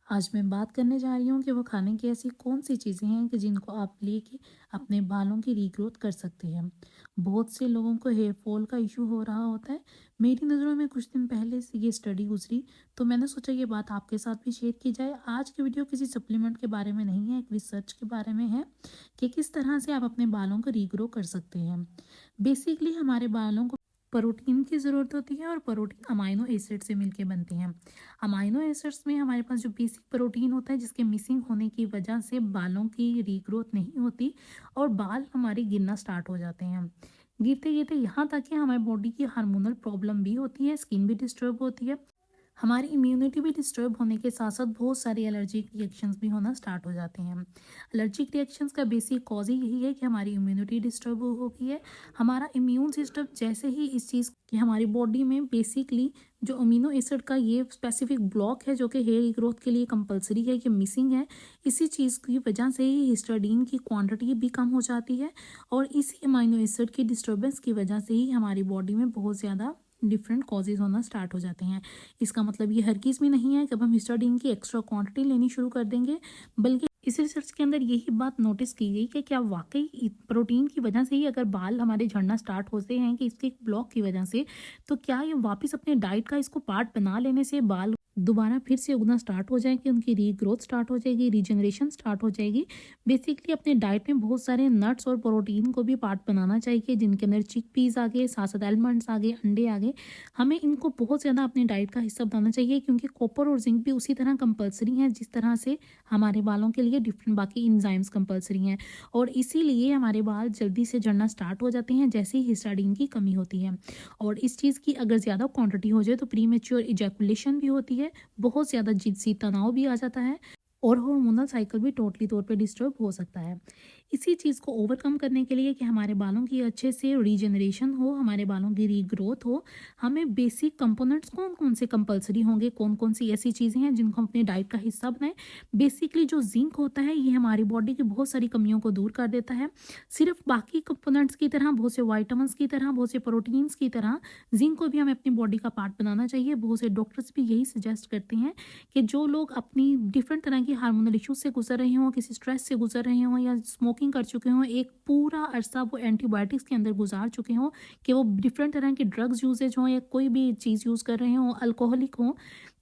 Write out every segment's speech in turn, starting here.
आज मैं बात करने जा रही हूँ कि वो खाने की ऐसी कौन सी चीज़ें हैं कि जिनको आप लेके अपने बालों की रीग्रोथ कर सकते हैं। बहुत से लोगों को हेयर फॉल का इशू हो रहा होता है। मेरी नज़रों में कुछ दिन पहले से ये स्टडी गुजरी, तो मैंने सोचा ये बात आपके साथ भी शेयर की जाए। आज की वीडियो किसी सप्लीमेंट के बारे में नहीं है, एक रिसर्च के बारे में है कि किस तरह से आप अपने बालों को रीग्रो कर सकते हैं। बेसिकली हमारे बालों को प्रोटीन की ज़रूरत होती है और प्रोटीन अमाइनो एसिड से मिलके बनते हैं। अमाइनो एसिड्स में हमारे पास जो बेसिक प्रोटीन होता है जिसके मिसिंग होने की वजह से बालों की रीग्रोथ नहीं होती और बाल हमारे गिरना स्टार्ट हो जाते हैं। गिरते गिरते यहाँ तक कि हमारी बॉडी की हार्मोनल प्रॉब्लम भी होती है, स्किन भी डिस्टर्ब होती है, हमारी इम्यूनिटी भी डिस्टर्ब होने के साथ साथ बहुत सारी एलर्जिक रिएक्शंस भी होना स्टार्ट हो जाते हैं। एलर्जिक रिएक्शंस का बेसिक कॉज ही यही है कि हमारी इम्यूनिटी डिस्टर्ब हो गई है। हमारा इम्यून सिस्टम जैसे ही इस चीज़ की हमारी बॉडी में बेसिकली जो अमीनो एसिड का ये स्पेसिफिक ब्लॉक है जो कि हेयर ग्रोथ के लिए कंपलसरी है कि मिसिंग है, इसी चीज़ की वजह से ही हिस्टाडीन की क्वांटिटी भी कम हो जाती है और इसी अमीनो एसिड की डिस्टर्बेंस की वजह से ही हमारी बॉडी में बहुत ज़्यादा डिफरेंट कॉजेज होना स्टार्ट हो जाते हैं। इसका मतलब ये हर चीज़ में नहीं है कि अब हम हिस्टाडीन की एक्स्ट्रा क्वांटिटी लेनी शुरू कर देंगे, बल्कि इस रिसर्च के अंदर यही बात नोटिस की गई कि क्या वाकई प्रोटीन की वजह से ही अगर बाल हमारे झड़ना स्टार्ट होते हैं कि इसके ब्लॉक की वजह से, तो क्या ये वापस अपने डाइट का इसको पार्ट बना लेने से बाल दोबारा फिर से उगना स्टार्ट हो जाएंगे, उनकी रीग्रोथ स्टार्ट हो जाएगी, रीजनरेशन स्टार्ट हो जाएगी। बेसिकली अपने डाइट में बहुत सारे नट्स और प्रोटीन को भी पार्ट बनाना चाहिए, जिनके अंदर चिक पीस आ गए, साथ साथ एलमंड्स आ गए, अंडे आ गए। हमें इनको बहुत ज़्यादा अपने डाइट का हिस्सा बनाना चाहिए क्योंकि कॉपर और जिंक भी उसी तरह कंपलसरी हैं जिस तरह से हमारे बालों के लिए डिफरेंट बाकी इंजाइम्स कंपलसरी हैं। और इसीलिए हमारे बाल जल्दी से झड़ना स्टार्ट हो जाते हैं जैसे ही हिस्टाडीन की कमी होती है। और इस चीज़ की अगर ज़्यादा क्वांटिटी हो जाए तो प्रीमेच्योर इजैकुलेशन भी होती है, बहुत ज़्यादा जिनसी तनाव भी आ जाता है और हार्मोनल साइकिल भी टोटली तौर पे डिस्टर्ब हो सकता है। इसी चीज़ को ओवरकम करने के लिए कि हमारे बालों की अच्छे से रीजनरेशन हो, हमारे बालों की रीग्रोथ हो, हमें बेसिक कंपोनेंट्स कौन कौन से कंपलसरी होंगे, कौन कौन सी ऐसी चीज़ें हैं जिनको हम अपने डाइट का हिस्सा बनाएं। बेसिकली जो जिंक होता है ये हमारी बॉडी की बहुत सारी कमियों को दूर कर देता है। सिर्फ बाकी कंपोनेंट्स की तरह, बहुत से वाइटामिन्स की तरह, बहुत से प्रोटीन्स की तरह जिंक को भी हमें अपनी बॉडी का पार्ट बनाना चाहिए। बहुत से डॉक्टर्स भी यही सजेस्ट करते हैं कि जो लोग अपनी डिफरेंट तरह की हार्मोनल इश्यूज से गुजर रहे हों, किसी स्ट्रेस से गुजर रहे हों या स्मोकिंग कर चुके हों, एक पूरा अरसा वो एंटीबायोटिक्स के अंदर गुजार चुके हों, कि वो डिफरेंट तरह के ड्रग्स यूजेज हों या कोई भी चीज़ यूज़ कर रहे हों, अल्कोहलिक हों,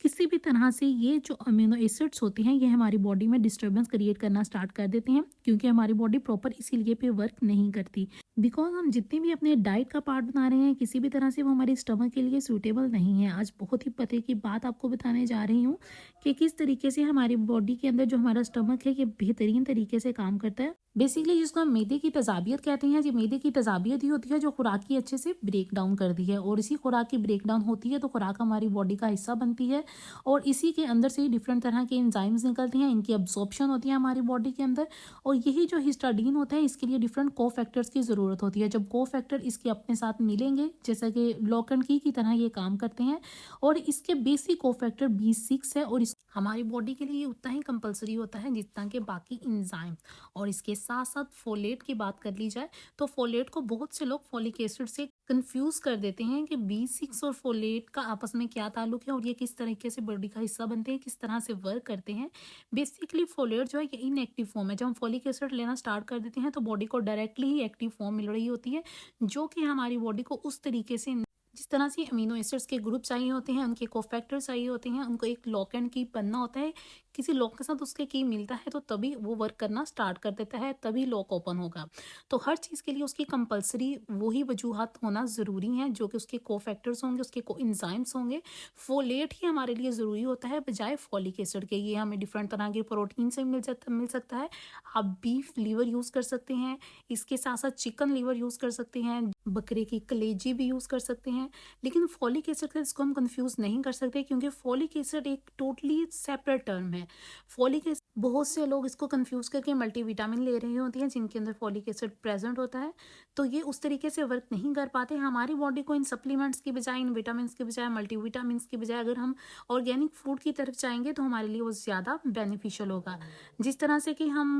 किसी भी तरह से ये जो अमीनो एसिड्स होते हैं ये हमारी बॉडी में डिस्टर्बेंस क्रिएट करना स्टार्ट कर देते हैं क्योंकि हमारी बॉडी प्रॉपर इसीलिए पे वर्क नहीं करती। बिकॉज हम जितने भी अपने डाइट का पार्ट बना रहे हैं किसी भी तरह से वो हमारी स्टमक के लिए सूटेबल नहीं है। आज बहुत ही पते की बात आपको बताने जा रही हूँ कि किस तरीके से हमारी बॉडी के अंदर जो हमारा स्टमक है ये बेहतरीन तरीके से काम करता है। बेसिकली जिसको हम मैदे की तजाबियत कहते हैं, जी मैदे की तजाबियत ही होती है जो खुराक की अच्छे से ब्रेक डाउन कर दी है और इसी खुराक की ब्रेक डाउन होती है तो खुराक हमारी बॉडी का हिस्सा बनती है और इसी के अंदर से ही डिफरेंट तरह के एंजाइम्स निकलते हैं, इनकी अब्जॉर्प्शन होती है हमारी बॉडी के अंदर। और यही जो हिस्टाडीन होता है इसके लिए डिफरेंट को फैक्टर्स की ज़रूरत होती है। जब को फैक्टर इसके अपने साथ मिलेंगे जैसा कि लॉक एंड की तरह ये काम करते हैं और इसके बेसिक को फैक्टर B6 है और इस हमारी बॉडी के लिए ये उतना ही कंपलसरी होता है जितना कि बाकी इंजाइम। और इसके साथ साथ फोलेट की बात कर ली जाए तो फोलेट को बहुत से लोग फोलिक एसिड से कंफ्यूज कर देते हैं कि B6 और फोलेट का आपस में क्या ताल्लुक है और ये किस तरीके से बॉडी का हिस्सा बनते हैं, किस तरह से वर्क करते हैं। बेसिकली फोलेट जो है ये इनएक्टिव फॉर्म है। जब हम फोलिक एसिड लेना स्टार्ट कर देते हैं तो बॉडी को डायरेक्टली ही एक्टिव फॉर्म मिल रही होती है जो कि हमारी बॉडी को उस तरीके से जिस तरह से अमीनो एसिड्स के ग्रुप चाहिए होते हैं, उनके कोफैक्टर चाहिए होते हैं, उनको एक लॉक एंड की बनना होता है। किसी लॉक के साथ उसके की मिलता है तो तभी वो वर्क करना स्टार्ट कर देता है, तभी लॉक ओपन होगा। तो हर चीज़ के लिए उसकी कंपलसरी वही वजूहत होना ज़रूरी है जो कि उसके कोफैक्टर्स होंगे, उसके को इंजाइम्स होंगे। फोलेट ही हमारे लिए ज़रूरी होता है बजाय फॉलिक एसिड के। ये हमें डिफरेंट तरह के प्रोटीन से मिल सकता है। आप बीफ लीवर यूज़ कर सकते हैं, इसके साथ साथ चिकन लीवर यूज़ कर सकते हैं, बकरे की कलेजी भी यूज़ कर सकते हैं। लेकिन फॉलिक एसिड से इसको हम कंफ्यूज नहीं कर सकते क्योंकि फॉलिक एसिड एक टोटली सेपरेट टर्म है। फॉलिक एसिड बहुत से लोग इसको कंफ्यूज करके मल्टीविटामिन ले रहे होते हैं जिनके अंदर फॉलिक एसिड प्रेजेंट होता है, तो ये उस तरीके से वर्क नहीं कर पाते। हमारी बॉडी को इन सप्लीमेंट्स की बजाय, इन विटामिन की बजाय, मल्टीविटामिन की बजाय अगर हम ऑर्गेनिक फूड की तरफ जाएंगे तो हमारे लिए वो ज़्यादा बेनिफिशियल होगा। जिस तरह से कि हम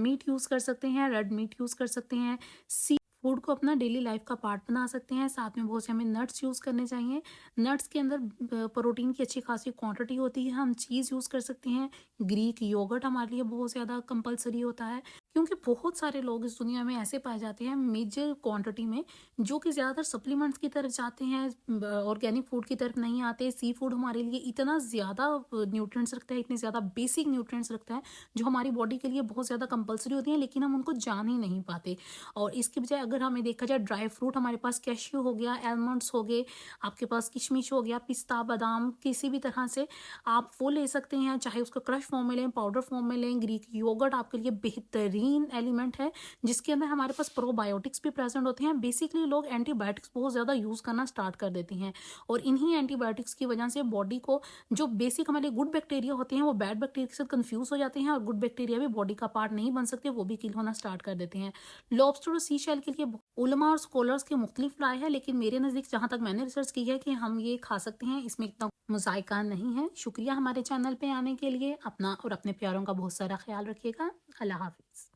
मीट यूज़ कर सकते हैं, रेड मीट यूज़ कर सकते हैं, फूड को अपना डेली लाइफ का पार्ट बना सकते हैं। साथ में बहुत से हमें नट्स यूज़ करने चाहिए। नट्स के अंदर प्रोटीन की अच्छी खासी क्वांटिटी होती है। हम चीज़ यूज़ कर सकते हैं। ग्रीक योगर्ट हमारे लिए बहुत ज़्यादा कंपलसरी होता है, क्योंकि बहुत सारे लोग इस दुनिया में ऐसे पाए जाते हैं मेजर क्वांटिटी में, जो कि ज़्यादातर सप्लीमेंट्स की तरफ जाते हैं, ऑर्गेनिक फूड की तरफ नहीं आते। सी फूड हमारे लिए इतना ज़्यादा न्यूट्रिएंट्स रखता है, इतने ज़्यादा बेसिक न्यूट्रिएंट्स रखता है, जो हमारी बॉडी के लिए बहुत ज़्यादा कंपलसरी होती हैं, लेकिन हम उनको जान ही नहीं पाते। और इसके बजाय अगर हमें देखा जाए, ड्राई फ्रूट हमारे पास कैश्यू हो गया, आलमंड्स हो गए, आपके पास किशमिश हो गया, पिस्ता, बादाम, किसी भी तरह से आप वो ले सकते हैं, चाहे उसको क्रश फॉर्म में लें, पाउडर फॉर्म में लें। ग्रीक योगर्ट आपके लिए बेहतरीन एलिमेंट है, जिसके अंदर हमारे पास प्रोबायोटिक्स भी प्रेजेंट होते हैं। बेसिकली लोग एंटीबायोटिक्स बहुत ज़्यादा यूज़ करना स्टार्ट कर देते हैं, और इन्हीं एंटीबायोटिक्स की वजह से बॉडी को जो बेसिक हमारे गुड बैक्टीरिया होते हैं, वो बैड बैक्टीरिया के साथ कंफ्यूज हो जाते हैं, और गुड बैक्टीरिया भी बॉडी का पार्ट नहीं बन सकते, वो भी किल होना स्टार्ट कर देते हैं। लॉबस्टर और सी शेल के लिए उलमा और स्कॉलर्स के मुख्तलिफ राय है, लेकिन मेरे नज़दीक जहाँ तक मैंने रिसर्च की है कि हम ये खा सकते हैं, इसमें इतना मुज़ायका नहीं है। शुक्रिया हमारे चैनल पे आने के लिए। अपना और अपने प्यारों का बहुत सारा ख्याल रखिएगा। अल्लाह हाफिज़।